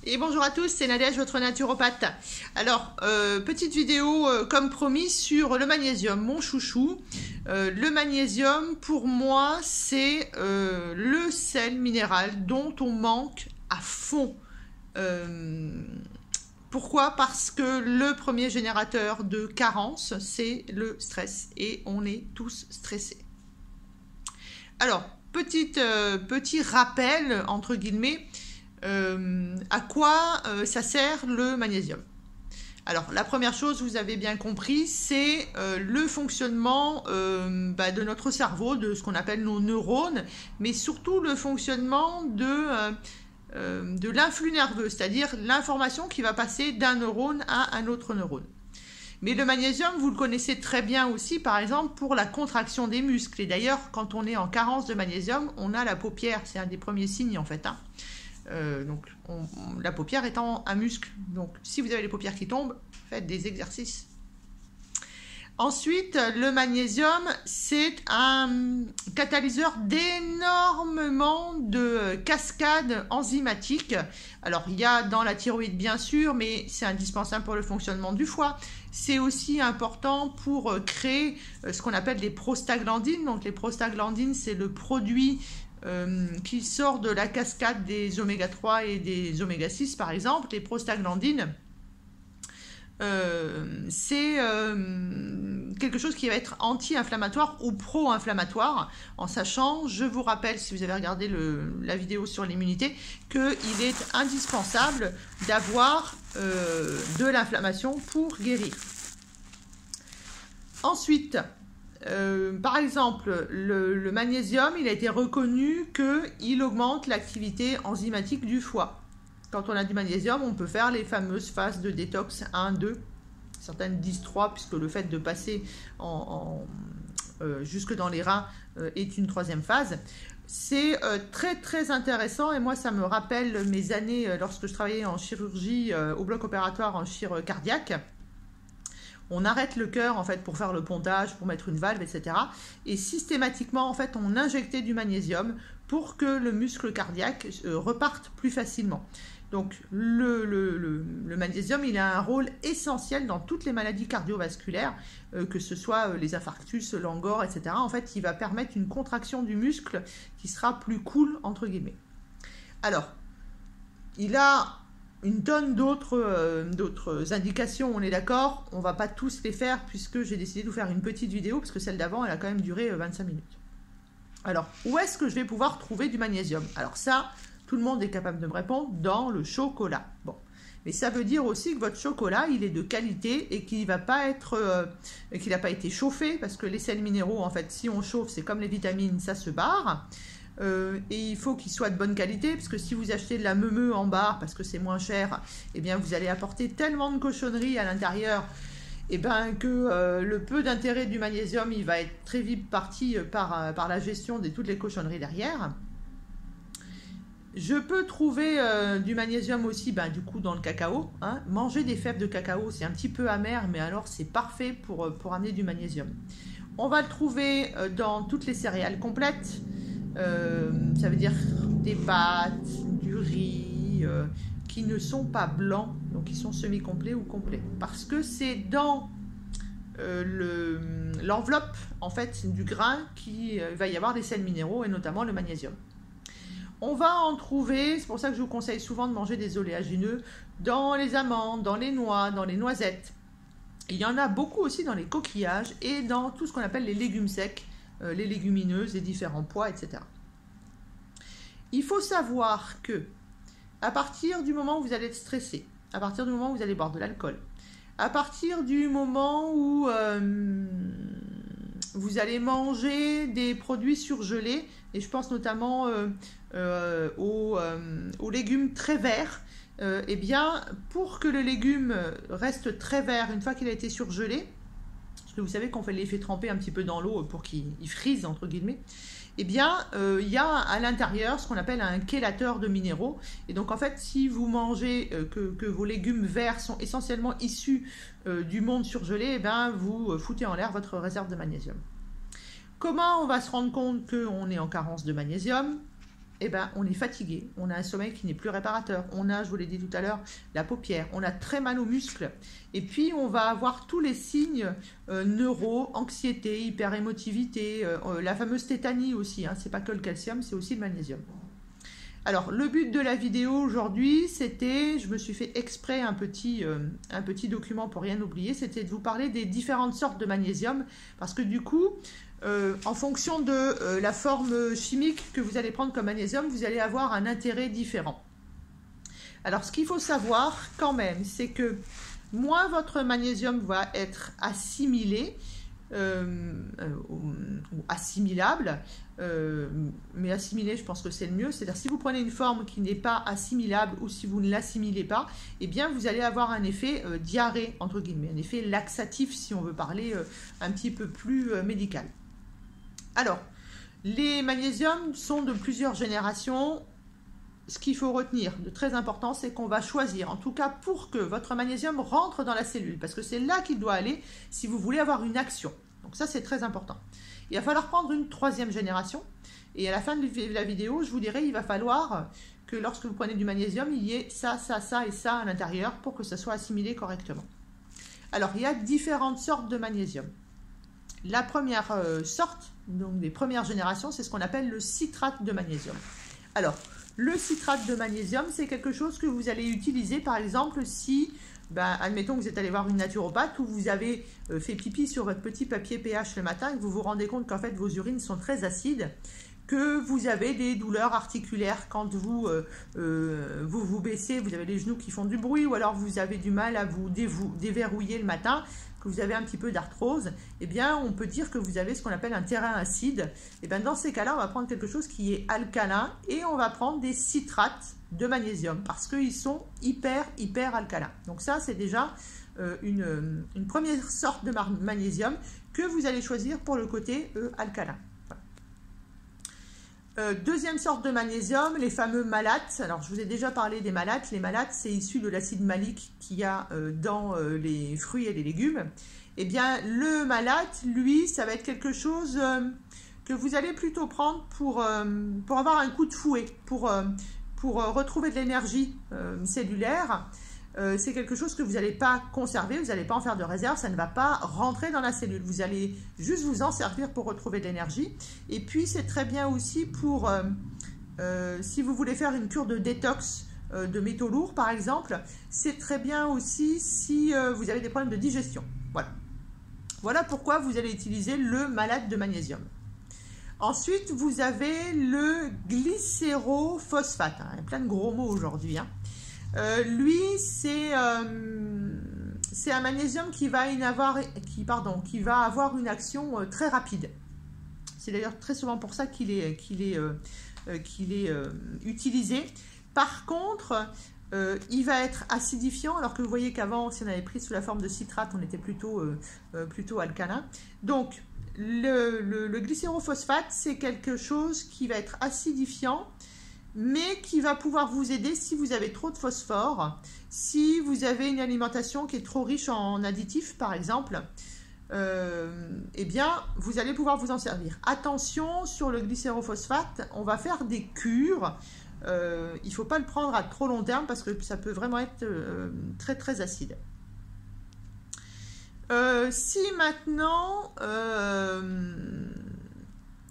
Et bonjour à tous, c'est Nadège, votre naturopathe. Alors, petite vidéo comme promis sur le magnésium, mon chouchou. Le magnésium, pour moi, c'est le sel minéral dont on manque à fond. Pourquoi? Parce que le premier générateur de carence, c'est le stress. Et on est tous stressés. Alors, petit rappel, entre guillemets, à quoi ça sert le magnésium. Alors, la première chose, vous avez bien compris, c'est le fonctionnement de notre cerveau, de ce qu'on appelle nos neurones, mais surtout le fonctionnement de l'influx nerveux, c'est-à-dire l'information qui va passer d'un neurone à un autre neurone. Mais le magnésium, vous le connaissez très bien aussi, par exemple, pour la contraction des muscles. Et d'ailleurs, quand on est en carence de magnésium, on a la paupière, c'est un des premiers signes en fait. La paupière étant un muscle. Donc, si vous avez les paupières qui tombent, faites des exercices. Ensuite, le magnésium, c'est un catalyseur d'énormément de cascades enzymatiques. Alors, il y a dans la thyroïde, bien sûr, mais c'est indispensable pour le fonctionnement du foie. C'est aussi important pour créer ce qu'on appelle des prostaglandines. Donc, les prostaglandines, c'est le produit qui sort de la cascade des oméga 3 et des oméga 6 par exemple. Les prostaglandines, c'est quelque chose qui va être anti-inflammatoire ou pro-inflammatoire, en sachant, je vous rappelle, si vous avez regardé la vidéo sur l'immunité, qu'il est indispensable d'avoir de l'inflammation pour guérir. Ensuite, par exemple, le magnésium, il a été reconnu qu'il augmente l'activité enzymatique du foie. Quand on a du magnésium, on peut faire les fameuses phases de détox 1, 2. Certaines disent 3, puisque le fait de passer jusque dans les reins est une troisième phase. C'est très très intéressant et moi ça me rappelle mes années lorsque je travaillais en chirurgie au bloc opératoire en chir cardiaque. On arrête le cœur en fait pour faire le pontage, pour mettre une valve, etc. Et systématiquement en fait on injectait du magnésium pour que le muscle cardiaque reparte plus facilement. Donc le magnésium, il a un rôle essentiel dans toutes les maladies cardiovasculaires, que ce soit les infarctus, l'angor, etc. En fait, il va permettre une contraction du muscle qui sera plus cool, entre guillemets. Alors, il a une tonne d'autres indications, on est d'accord. On ne va pas tous les faire puisque j'ai décidé de vous faire une petite vidéo parce que celle d'avant, elle a quand même duré 25 minutes. Alors, où est-ce que je vais pouvoir trouver du magnésium? Alors ça, tout le monde est capable de me répondre, dans le chocolat. Bon, mais ça veut dire aussi que votre chocolat, il est de qualité et qu'il va pas être, qu'il n'a pas été chauffé, parce que les sels minéraux, en fait, si on chauffe, c'est comme les vitamines, ça se barre. Et il faut qu'il soit de bonne qualité, parce que si vous achetez de la meumeux en barre, parce que c'est moins cher, eh bien vous allez apporter tellement de cochonneries à l'intérieur, eh bien que le peu d'intérêt du magnésium, il va être très vite parti par la gestion de toutes les cochonneries derrière. Je peux trouver du magnésium aussi du coup dans le cacao. Hein. Manger des fèves de cacao, c'est un petit peu amer, mais alors c'est parfait pour amener du magnésium. On va le trouver dans toutes les céréales complètes. Ça veut dire des pâtes, du riz, qui ne sont pas blancs, donc ils sont semi-complets ou complets. Parce que c'est dans l'enveloppe en fait du grain qu'il va y avoir des sels minéraux et notamment le magnésium. On va en trouver, c'est pour ça que je vous conseille souvent de manger des oléagineux dans les amandes, dans les noix, dans les noisettes. Il y en a beaucoup aussi dans les coquillages et dans tout ce qu'on appelle les légumes secs, les légumineuses, les différents pois, etc. Il faut savoir que à partir du moment où vous allez être stressé, à partir du moment où vous allez boire de l'alcool, à partir du moment où vous allez manger des produits surgelés, et je pense notamment aux légumes très verts, eh bien, pour que le légume reste très vert une fois qu'il a été surgelé, parce que vous savez qu'on fait l'effet tremper un petit peu dans l'eau pour qu'il frise, entre guillemets, eh bien, il y a à l'intérieur ce qu'on appelle un chélateur de minéraux. Et donc, en fait, si vous mangez que vos légumes verts sont essentiellement issus du monde surgelé, eh bien, vous foutez en l'air votre réserve de magnésium. Comment on va se rendre compte qu'on est en carence de magnésium? eh ben, on est fatigué, on a un sommeil qui n'est plus réparateur, on a, je vous l'ai dit tout à l'heure, la paupière, on a très mal aux muscles, et puis on va avoir tous les signes neuro, anxiété, hyperémotivité, la fameuse tétanie aussi, hein, c'est pas que le calcium, c'est aussi le magnésium. Alors, le but de la vidéo aujourd'hui, c'était, je me suis fait exprès un petit document pour rien oublier, c'était de vous parler des différentes sortes de magnésium, parce que du coup, en fonction de la forme chimique que vous allez prendre comme magnésium, vous allez avoir un intérêt différent. Alors, ce qu'il faut savoir quand même, c'est que moins votre magnésium va être assimilé, ou assimilable, mais assimilé, je pense que c'est le mieux. C'est-à-dire, si vous prenez une forme qui n'est pas assimilable ou si vous ne l'assimilez pas, eh bien, vous allez avoir un effet diarrhée, entre guillemets, un effet laxatif, si on veut parler un petit peu plus médical. Alors, les magnésiums sont de plusieurs générations. Ce qu'il faut retenir de très important, c'est qu'on va choisir, en tout cas pour que votre magnésium rentre dans la cellule, parce que c'est là qu'il doit aller si vous voulez avoir une action. Donc ça, c'est très important. Il va falloir prendre une 3e génération, et à la fin de la vidéo, je vous dirai, il va falloir que lorsque vous prenez du magnésium, il y ait ça, ça, ça et ça à l'intérieur pour que ça soit assimilé correctement. Alors, il y a différentes sortes de magnésium. La première sorte, donc des premières générations, c'est ce qu'on appelle le citrate de magnésium. Alors, le citrate de magnésium, c'est quelque chose que vous allez utiliser, par exemple, si, admettons que vous êtes allé voir une naturopathe ou vous avez fait pipi sur votre petit papier pH le matin et que vous vous rendez compte qu'en fait vos urines sont très acides, que vous avez des douleurs articulaires quand vous vous baissez, vous avez les genoux qui font du bruit, ou alors vous avez du mal à vous déverrouiller le matin, que vous avez un petit peu d'arthrose, eh bien, on peut dire que vous avez ce qu'on appelle un terrain acide. Et bien, dans ces cas-là, on va prendre quelque chose qui est alcalin et on va prendre des citrates de magnésium parce qu'ils sont hyper alcalins. Donc ça, c'est déjà une première sorte de magnésium que vous allez choisir pour le côté alcalin. Deuxième sorte de magnésium, les fameux malates. Alors, je vous ai déjà parlé des malates. Les malates, c'est issu de l'acide malique qu'il y a dans les fruits et les légumes. Eh bien, le malate, lui, ça va être quelque chose que vous allez plutôt prendre pour avoir un coup de fouet, pour retrouver de l'énergie cellulaire. C'est quelque chose que vous n'allez pas conserver, vous n'allez pas en faire de réserve, ça ne va pas rentrer dans la cellule. Vous allez juste vous en servir pour retrouver de l'énergie. Et puis, c'est très bien aussi pour, si vous voulez faire une cure de détox de métaux lourds, par exemple, c'est très bien aussi si vous avez des problèmes de digestion. Voilà. Voilà pourquoi vous allez utiliser le malate de magnésium. Ensuite, vous avez le glycérophosphate. Il y a plein de gros mots aujourd'hui, hein. Lui, c'est un magnésium qui va avoir une action très rapide. C'est d'ailleurs très souvent pour ça qu'il est utilisé. Par contre, il va être acidifiant, alors que vous voyez qu'avant, si on avait pris sous la forme de citrate, on était plutôt alcalin. Donc, le glycérophosphate, c'est quelque chose qui va être acidifiant, mais qui va pouvoir vous aider si vous avez trop de phosphore, si vous avez une alimentation qui est trop riche en additifs, par exemple, eh bien, vous allez pouvoir vous en servir. Attention, sur le glycérophosphate, on va faire des cures. Il ne faut pas le prendre à trop long terme parce que ça peut vraiment être très acide. Si maintenant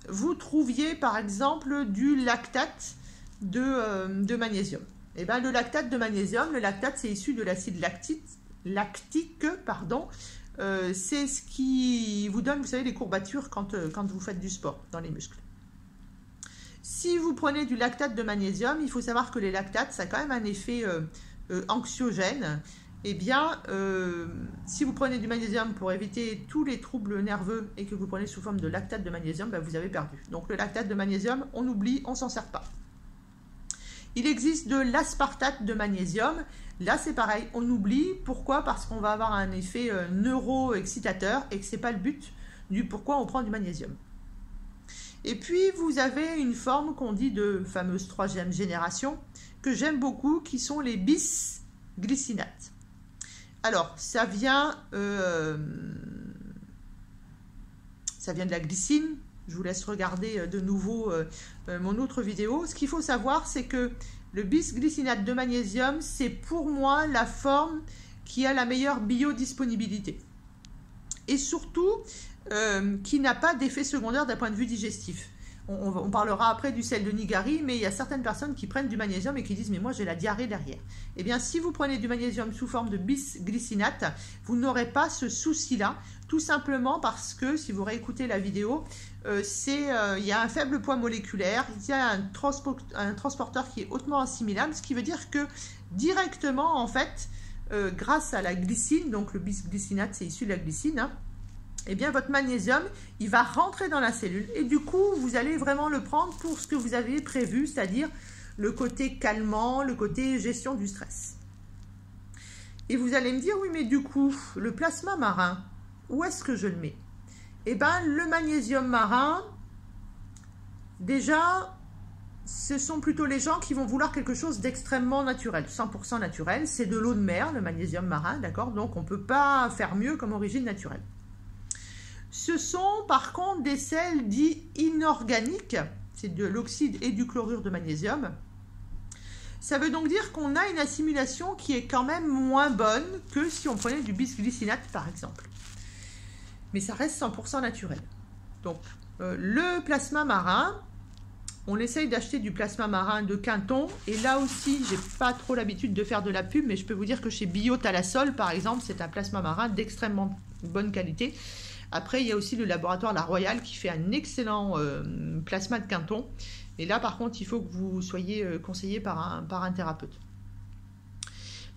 vous trouviez par exemple du lactate de magnésium, et bien le lactate de magnésium, le lactate c'est issu de l'acide lactique, pardon. C'est ce qui vous donne, vous savez, les courbatures quand vous faites du sport dans les muscles. Si vous prenez du lactate de magnésium, il faut savoir que les lactates, ça a quand même un effet anxiogène. Eh bien, si vous prenez du magnésium pour éviter tous les troubles nerveux et que vous prenez sous forme de lactate de magnésium, ben vous avez perdu. Donc le lactate de magnésium, on oublie, on ne s'en sert pas. Il existe de l'aspartate de magnésium. Là, c'est pareil, on oublie. Pourquoi? Parce qu'on va avoir un effet neuro-excitateur et que ce n'est pas le but du pourquoi on prend du magnésium. Et puis, vous avez une forme qu'on dit de fameuse 3e génération, que j'aime beaucoup, qui sont les bisglycinates. Alors, ça vient de la glycine, Je vous laisse regarder de nouveau mon autre vidéo. Ce qu'il faut savoir, c'est que le bisglycinate de magnésium, c'est pour moi la forme qui a la meilleure biodisponibilité. Et surtout, qui n'a pas d'effet secondaire d'un point de vue digestif. On parlera après du sel de Nigari, mais il y a certaines personnes qui prennent du magnésium et qui disent « mais moi j'ai la diarrhée derrière ». Eh bien, si vous prenez du magnésium sous forme de bisglycinate, vous n'aurez pas ce souci-là, tout simplement parce que, si vous réécoutez la vidéo, il y a un faible poids moléculaire, il y a un transporteur qui est hautement assimilable, ce qui veut dire que directement, en fait, grâce à la glycine, donc le bisglycinate c'est issu de la glycine, hein, eh bien votre magnésium, il va rentrer dans la cellule et du coup, vous allez vraiment le prendre pour ce que vous avez prévu, c'est-à-dire le côté calmant, le côté gestion du stress. Et vous allez me dire, oui, mais du coup, le plasma marin, où est-ce que je le mets? Eh bien, le magnésium marin, déjà, ce sont plutôt les gens qui vont vouloir quelque chose d'extrêmement naturel, 100% naturel. C'est de l'eau de mer, le magnésium marin, d'accord? Donc, on ne peut pas faire mieux comme origine naturelle. Ce sont par contre des sels dits inorganiques, c'est de l'oxyde et du chlorure de magnésium. Ça veut donc dire qu'on a une assimilation qui est quand même moins bonne que si on prenait du bisglycinate par exemple. Mais ça reste 100% naturel. Donc le plasma marin, on essaye d'acheter du plasma marin de Quinton. Et là aussi, j'ai pas trop l'habitude de faire de la pub, mais je peux vous dire que chez Bio-Talasol par exemple, c'est un plasma marin d'extrêmement bonne qualité. Après, il y a aussi le laboratoire La Royale qui fait un excellent plasma de Quinton. Et là, par contre, il faut que vous soyez conseillé par un thérapeute.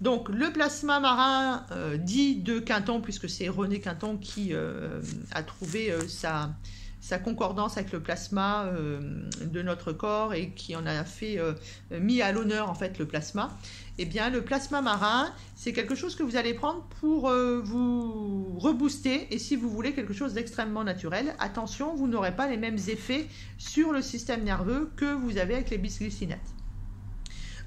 Donc, le plasma marin dit de Quinton, puisque c'est René Quinton qui a trouvé sa concordance avec le plasma de notre corps et qui en a fait mis à l'honneur en fait le plasma. Eh bien, le plasma marin, c'est quelque chose que vous allez prendre pour vous rebooster. Et si vous voulez quelque chose d'extrêmement naturel, attention, vous n'aurez pas les mêmes effets sur le système nerveux que vous avez avec les bisglycinates.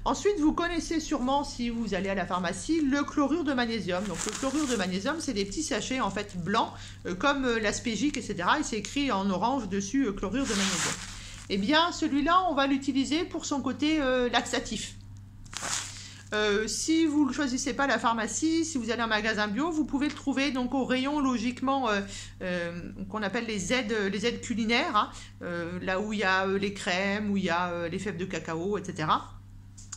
Ensuite, vous connaissez sûrement, si vous allez à la pharmacie, le chlorure de magnésium. Donc, le chlorure de magnésium, c'est des petits sachets en fait blancs, comme l'Aspégique, etc. Et c'est écrit en orange dessus, chlorure de magnésium. Eh bien, celui-là, on va l'utiliser pour son côté laxatif. Si vous ne choisissez pas la pharmacie, si vous allez en magasin bio, vous pouvez le trouver donc au rayon logiquement qu'on appelle les aides culinaires, hein, là où il y a les crèmes, où il y a les fèves de cacao, etc.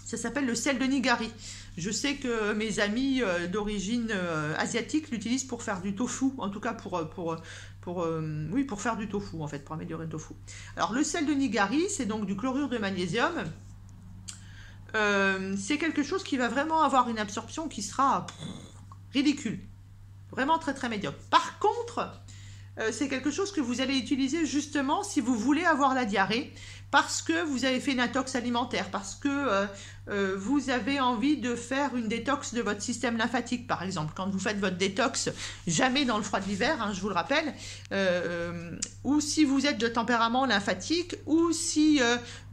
Ça s'appelle le sel de Nigari. Je sais que mes amis d'origine asiatique l'utilisent pour faire du tofu, en tout cas pour faire du tofu, en fait, pour améliorer le tofu. Alors, le sel de Nigari, c'est donc du chlorure de magnésium. C'est quelque chose qui va vraiment avoir une absorption qui sera ridicule. Vraiment très, très médiocre. Par contre, c'est quelque chose que vous allez utiliser justement si vous voulez avoir la diarrhée, parce que vous avez fait une intox alimentaire, parce que vous avez envie de faire une détox de votre système lymphatique, par exemple. Quand vous faites votre détox, jamais dans le froid de l'hiver, hein, je vous le rappelle, ou si vous êtes de tempérament lymphatique, ou si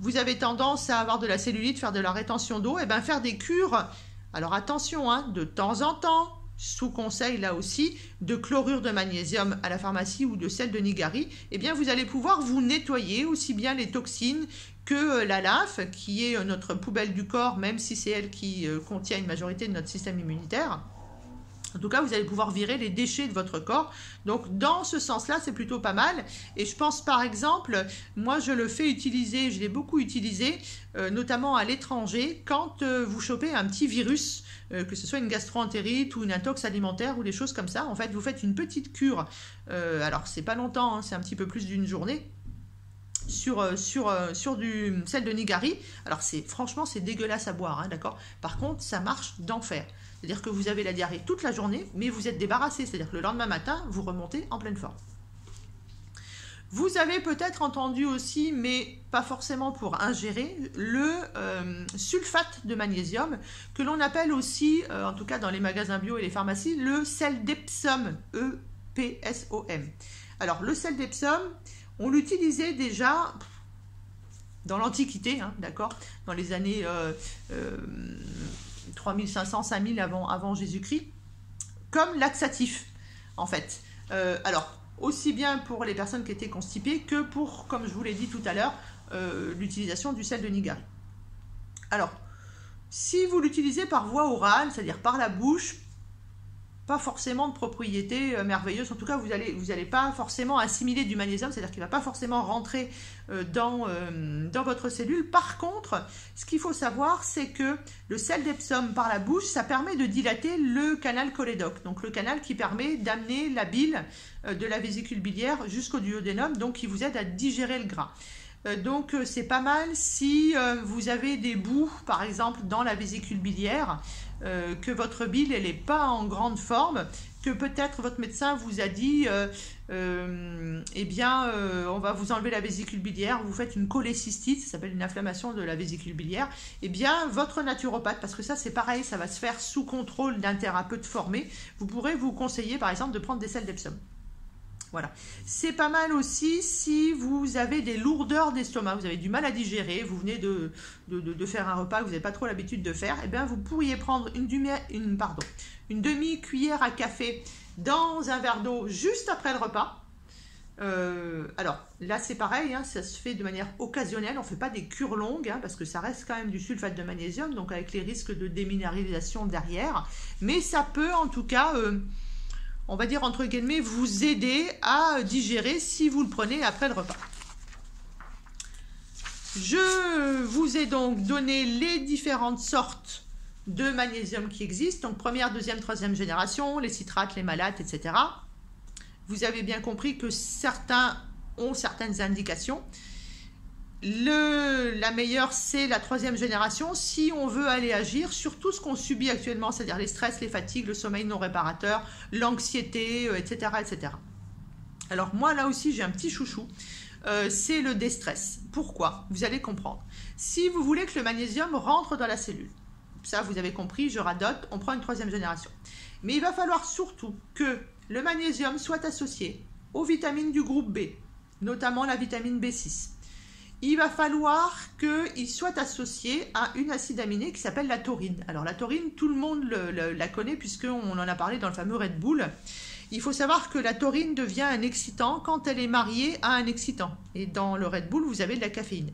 vous avez tendance à avoir de la cellulite, faire de la rétention d'eau, et bien faire des cures, alors attention, hein, de temps en temps, sous conseil là aussi, de chlorure de magnésium à la pharmacie ou de sel de Nigari, eh bien vous allez pouvoir vous nettoyer aussi bien les toxines que la lymphe, qui est notre poubelle du corps, même si c'est elle qui contient une majorité de notre système immunitaire. En tout cas, vous allez pouvoir virer les déchets de votre corps. Donc, dans ce sens-là, c'est plutôt pas mal. Et je pense, par exemple, moi, je le fais utiliser, je l'ai beaucoup utilisé, notamment à l'étranger, quand vous chopez un petit virus, que ce soit une gastro-entérite ou une intox alimentaire ou des choses comme ça. En fait, vous faites une petite cure. Alors, c'est pas longtemps, hein, c'est un petit peu plus d'une journée. Sur du sel de Nigari. Alors, franchement, c'est dégueulasse à boire, hein, d'accord? Par contre, ça marche d'enfer. C'est-à-dire que vous avez la diarrhée toute la journée, mais vous êtes débarrassé. C'est-à-dire que le lendemain matin, vous remontez en pleine forme. Vous avez peut-être entendu aussi, mais pas forcément pour ingérer, le sulfate de magnésium, que l'on appelle aussi, en tout cas dans les magasins bio et les pharmacies, le sel d'Epsom, E-P-S-O-M. Alors, le sel d'Epsom, on l'utilisait déjà dans l'Antiquité, hein, d'accord, dans les années 3500, 5000 avant Jésus-Christ, comme laxatif, en fait. Alors, aussi bien pour les personnes qui étaient constipées que pour, comme je vous l'ai dit tout à l'heure, l'utilisation du sel de Nigari. Alors, si vous l'utilisez par voie orale, c'est-à-dire par la bouche, pas forcément de propriétés merveilleuses. En tout cas, vous allez pas forcément assimiler du magnésium, c'est-à-dire qu'il ne va pas forcément rentrer dans votre cellule. Par contre, ce qu'il faut savoir, c'est que le sel d'Epsom par la bouche, ça permet de dilater le canal cholédoque, donc le canal qui permet d'amener la bile de la vésicule biliaire jusqu'au duodénum, donc qui vous aide à digérer le gras. Donc c'est pas mal si vous avez des boues par exemple dans la vésicule biliaire, que votre bile elle n'est pas en grande forme, que peut-être votre médecin vous a dit eh bien on va vous enlever la vésicule biliaire, vous faites une cholécystite, ça s'appelle une inflammation de la vésicule biliaire, eh bien votre naturopathe, parce que ça c'est pareil, ça va se faire sous contrôle d'un thérapeute formé, vous pourrez vous conseiller par exemple de prendre des sels d'Epsom. Voilà. C'est pas mal aussi si vous avez des lourdeurs d'estomac, vous avez du mal à digérer, vous venez de faire un repas que vous n'avez pas trop l'habitude de faire, et bien vous pourriez prendre une demi-cuillère à café dans un verre d'eau juste après le repas. Alors là c'est pareil, hein, ça se fait de manière occasionnelle, on ne fait pas des cures longues, hein, parce que ça reste quand même du sulfate de magnésium, donc avec les risques de déminéralisation derrière, mais ça peut en tout cas... on va dire entre guillemets, vous aider à digérer si vous le prenez après le repas. Je vous ai donc donné les différentes sortes de magnésium qui existent, donc première, deuxième, troisième génération, les citrates, les malates, etc. Vous avez bien compris que certains ont certaines indications. La meilleure, c'est la troisième génération si on veut aller agir sur tout ce qu'on subit actuellement, c'est-à-dire les stress, les fatigues, le sommeil non réparateur, l'anxiété, etc., etc. Alors moi, là aussi, j'ai un petit chouchou, c'est le déstress. Pourquoi? Vous allez comprendre. Si vous voulez que le magnésium rentre dans la cellule, ça vous avez compris, je radote, on prend une troisième génération. Mais il va falloir surtout que le magnésium soit associé aux vitamines du groupe B, notamment la vitamine B6. Il va falloir qu'il soit associé à une acide aminé qui s'appelle la taurine. Alors la taurine, tout le monde la connaît puisqu'on en a parlé dans le fameux Red Bull. Il faut savoir que la taurine devient un excitant quand elle est mariée à un excitant. Et dans le Red Bull, vous avez de la caféine.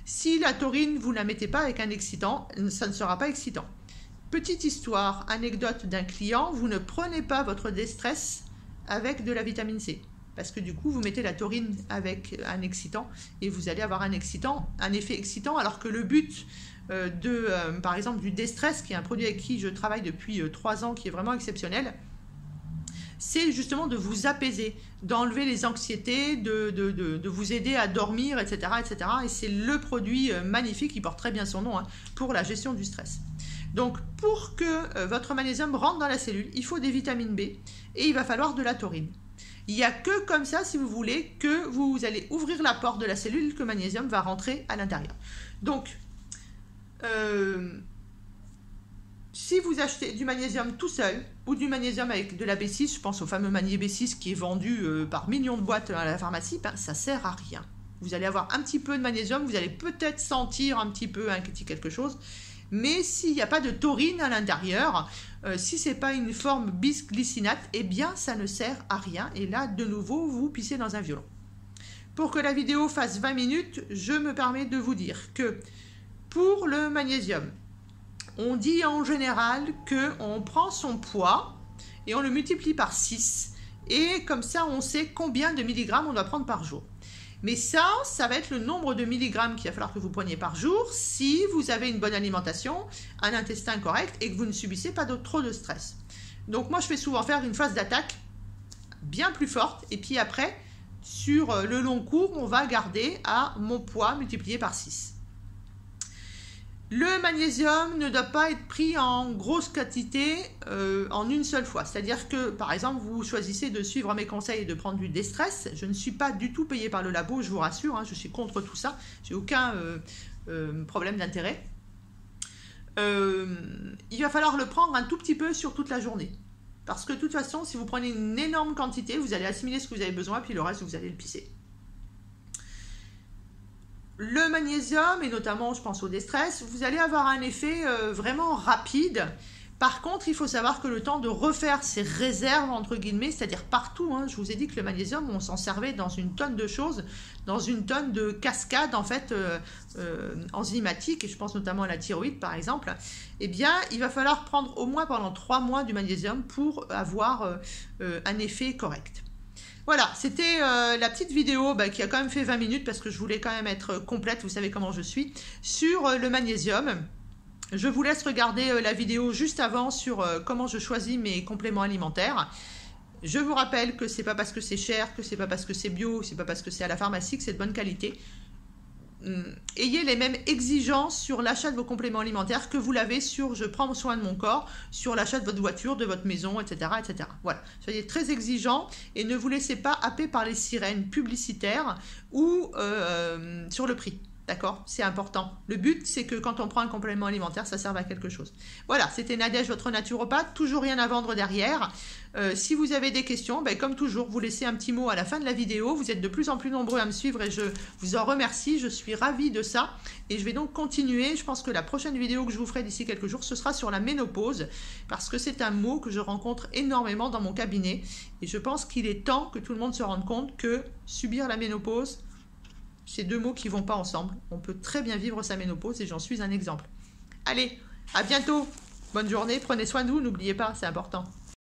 Si la taurine, vous ne la mettez pas avec un excitant, ça ne sera pas excitant. Petite histoire, anecdote d'un client, vous ne prenez pas votre déstress avec de la vitamine C. Parce que du coup, vous mettez la taurine avec un excitant et vous allez avoir un effet excitant, alors que le but par exemple, du Destress, qui est un produit avec qui je travaille depuis 3 ans, qui est vraiment exceptionnel, c'est justement de vous apaiser, d'enlever les anxiétés, de vous aider à dormir, etc. etc. Et c'est le produit magnifique, qui porte très bien son nom, hein, pour la gestion du stress. Donc, pour que votre magnésium rentre dans la cellule, il faut des vitamines B et il va falloir de la taurine. Il n'y a que comme ça, si vous voulez, que vous allez ouvrir la porte de la cellule, que le magnésium va rentrer à l'intérieur. Donc, si vous achetez du magnésium tout seul, ou du magnésium avec de la B6, je pense au fameux Magné B6 qui est vendu par millions de boîtes à la pharmacie, ben, ça ne sert à rien. Vous allez avoir un petit peu de magnésium, vous allez peut-être sentir un petit peu un petit quelque chose, mais s'il n'y a pas de taurine à l'intérieur, si ce n'est pas une forme bisglycinate, eh bien ça ne sert à rien. Et là, de nouveau, vous pissez dans un violon. Pour que la vidéo fasse 20 minutes, je me permets de vous dire que pour le magnésium, on dit en général qu'on prend son poids et on le multiplie par 6. Et comme ça, on sait combien de milligrammes on doit prendre par jour. Mais ça va être le nombre de milligrammes qu'il va falloir que vous preniez par jour si vous avez une bonne alimentation, un intestin correct et que vous ne subissez pas trop de stress. Donc moi, je fais souvent faire une phase d'attaque bien plus forte. Et puis après, sur le long cours, on va garder à mon poids multiplié par 6. Le magnésium ne doit pas être pris en grosse quantité en une seule fois. C'est-à-dire que, par exemple, vous choisissez de suivre mes conseils et de prendre du Destress. Je ne suis pas du tout payée par le labo, je vous rassure. Hein, je suis contre tout ça. J'ai aucun problème d'intérêt. Il va falloir le prendre un tout petit peu sur toute la journée. Parce que de toute façon, si vous prenez une énorme quantité, vous allez assimiler ce que vous avez besoin, puis le reste, vous allez le pisser. Le magnésium, et notamment je pense au Destress, vous allez avoir un effet vraiment rapide Par contre, il faut savoir que le temps de refaire ses réserves, entre guillemets, c'est-à-dire partout, hein, je vous ai dit que le magnésium, on s'en servait dans une tonne de choses, dans une tonne de cascades, en fait, enzymatiques, et je pense notamment à la thyroïde, par exemple, eh bien, il va falloir prendre au moins pendant 3 mois du magnésium pour avoir un effet correct. Voilà, c'était la petite vidéo qui a quand même fait 20 minutes, parce que je voulais quand même être complète, vous savez comment je suis, sur le magnésium. Je vous laisse regarder la vidéo juste avant sur comment je choisis mes compléments alimentaires. Je vous rappelle que c'est pas parce que c'est cher, que c'est pas parce que c'est bio, c'est pas parce que c'est à la pharmacie que c'est de bonne qualité. Ayez les mêmes exigences sur l'achat de vos compléments alimentaires que vous l'avez sur je prends soin de mon corps, sur l'achat de votre voiture, de votre maison, etc., etc. Voilà, soyez très exigeants et ne vous laissez pas happer par les sirènes publicitaires ou sur le prix. D'accord? C'est important. Le but, c'est que quand on prend un complément alimentaire, ça serve à quelque chose. Voilà, c'était Nadège, votre naturopathe. Toujours rien à vendre derrière. Si vous avez des questions, comme toujours, vous laissez un petit mot à la fin de la vidéo. Vous êtes de plus en plus nombreux à me suivre et je vous en remercie. Je suis ravie de ça. Et je vais donc continuer. Je pense que la prochaine vidéo que je vous ferai d'ici quelques jours, ce sera sur la ménopause. Parce que c'est un mot que je rencontre énormément dans mon cabinet. Et je pense qu'il est temps que tout le monde se rende compte que subir la ménopause, c'est 2 mots qui ne vont pas ensemble. On peut très bien vivre sa ménopause et j'en suis un exemple. Allez, à bientôt. Bonne journée, prenez soin de vous, n'oubliez pas, c'est important.